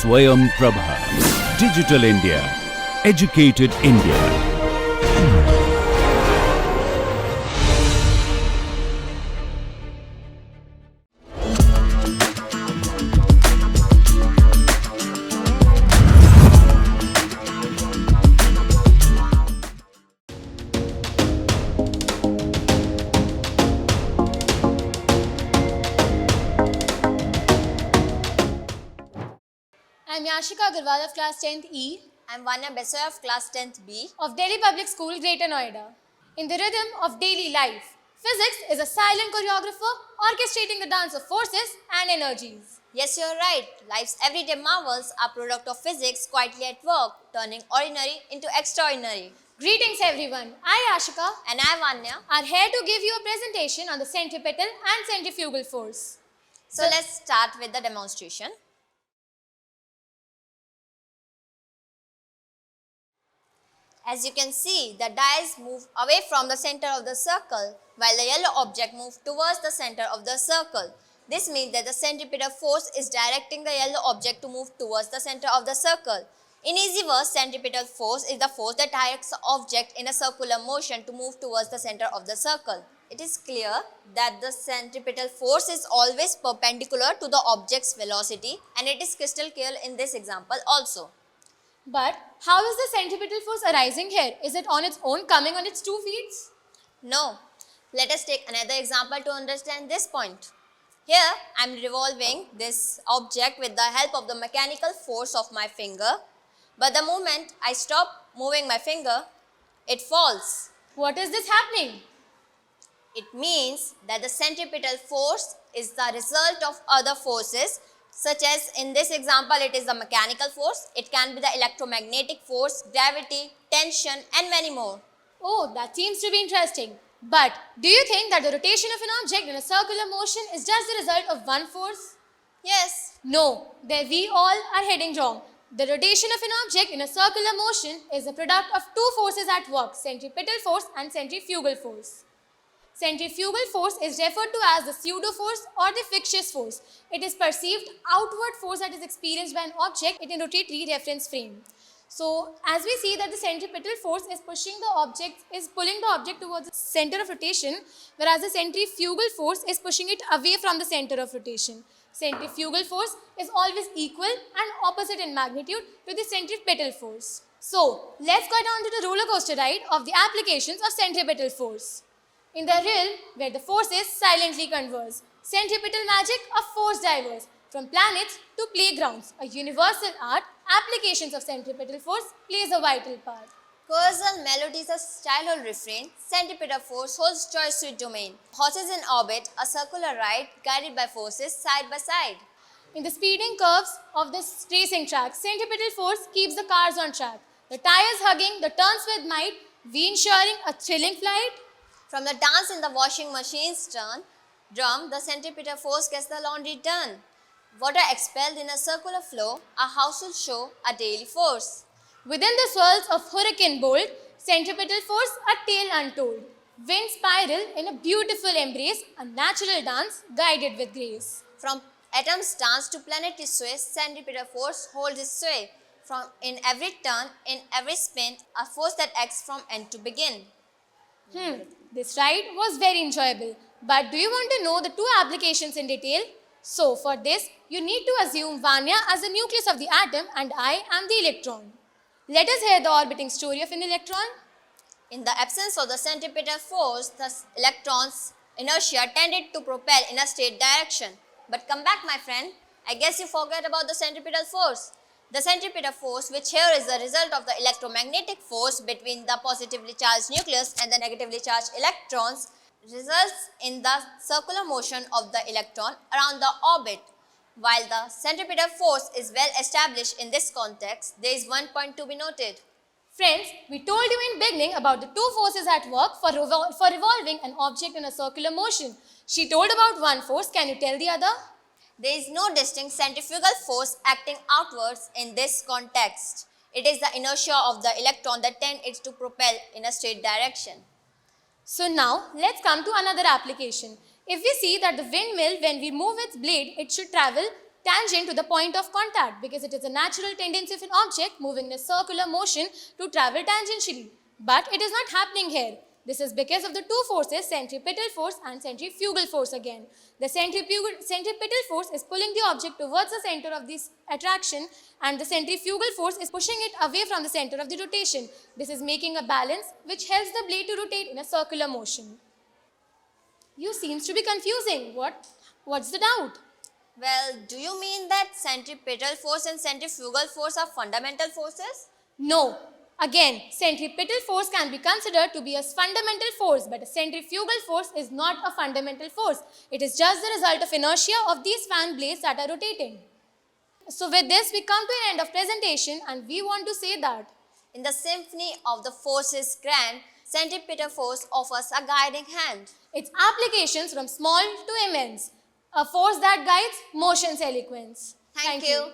Swayam Prabha. Digital India. Educated India. I'm Yashika Agarwal of class 10th E I'm Vanya Besoy of class 10th B. of Delhi Public School, Greater Noida. In the rhythm of daily life, physics is a silent choreographer orchestrating the dance of forces and energies. Yes, you're right. Life's everyday marvels are product of physics quietly at work, turning ordinary into extraordinary. Greetings everyone, I Yashika And I'm Vanya. are here to give you a presentation on the centripetal and centrifugal force. So let's start with the demonstration. As you can see, the dice move away from the center of the circle while the yellow object moves towards the center of the circle. This means that the centripetal force is directing the yellow object to move towards the center of the circle. In easy words, centripetal force is the force that directs the object in a circular motion to move towards the center of the circle. It is clear that the centripetal force is always perpendicular to the object's velocity, and it is crystal clear in this example also. But how is the centripetal force arising here? Is it on its own coming on its 2 feet? No. Let us take another example to understand this point. Here, I am revolving this object with the help of the mechanical force of my finger. But the moment I stop moving my finger, it falls. What is this happening? It means that the centripetal force is the result of other forces, such as in this example it is the mechanical force, it can be the electromagnetic force, gravity, tension and many more. Oh, that seems to be interesting. But do you think that the rotation of an object in a circular motion is just the result of one force? Yes. No, there we all are heading wrong. The rotation of an object in a circular motion is the product of two forces at work, centripetal force and centrifugal force. Centrifugal force is referred to as the pseudo force or the fictitious force. It is perceived outward force that is experienced by an object in a rotatory reference frame. So, as we see that the centripetal force is pulling the object towards the center of rotation, whereas the centrifugal force is pushing it away from the center of rotation. Centrifugal force is always equal and opposite in magnitude to the centripetal force. So, let's go down to the roller coaster ride of the applications of centripetal force. In the realm where the forces silently converge, centripetal magic of force diverse from planets to playgrounds, a universal art, applications of centripetal force plays a vital part. Coastal melodies of childhood refrain, centripetal force holds choice sweet domain. Horses in orbit, a circular ride guided by forces side by side. In the speeding curves of this racing track, centripetal force keeps the cars on track. The tires hugging, the turns with might, we ensuring a thrilling flight. From the dance in the washing machine's drum, the centripetal force gets the laundry done. Water expelled in a circular flow, a house will show a daily force. Within the swirls of hurricane bolt, centripetal force a tale untold. Wind spiral in a beautiful embrace, a natural dance guided with grace. From atoms dance to planetary sway, centripetal force holds its sway. From in every turn, in every spin, a force that acts from end to begin. This ride was very enjoyable. But do you want to know the two applications in detail? So for this, you need to assume Vanya as the nucleus of the atom and I am the electron. Let us hear the orbiting story of an electron. In the absence of the centripetal force, the electron's inertia tended to propel in a straight direction. But come back, my friend. I guess you forget about the centripetal force. The centripetal force, which here is the result of the electromagnetic force between the positively charged nucleus and the negatively charged electrons, results in the circular motion of the electron around the orbit. While the centripetal force is well established in this context, there is one point to be noted. Friends, we told you in beginning about the two forces at work for revolving an object in a circular motion. She told about one force. Can you tell the other? There is no distinct centrifugal force acting outwards in this context. It is the inertia of the electron that tends it to propel in a straight direction. So now, let's come to another application. If we see that the windmill, when we move its blade, it should travel tangent to the point of contact because it is a natural tendency of an object moving in a circular motion to travel tangentially. But it is not happening here. This is because of the two forces, centripetal force and centrifugal force again. The centripetal force is pulling the object towards the center of this attraction and the centrifugal force is pushing it away from the center of the rotation. This is making a balance which helps the blade to rotate in a circular motion. You seems to be confusing. What's the doubt? Well, do you mean that centripetal force and centrifugal force are fundamental forces? No. Again, centripetal force can be considered to be a fundamental force, but a centrifugal force is not a fundamental force. It is just the result of inertia of these fan blades that are rotating. So with this, we come to an end of presentation and we want to say that In the symphony of the forces grand, centripetal force offers a guiding hand. its applications from small to immense, a force that guides motion sequence. Thank you.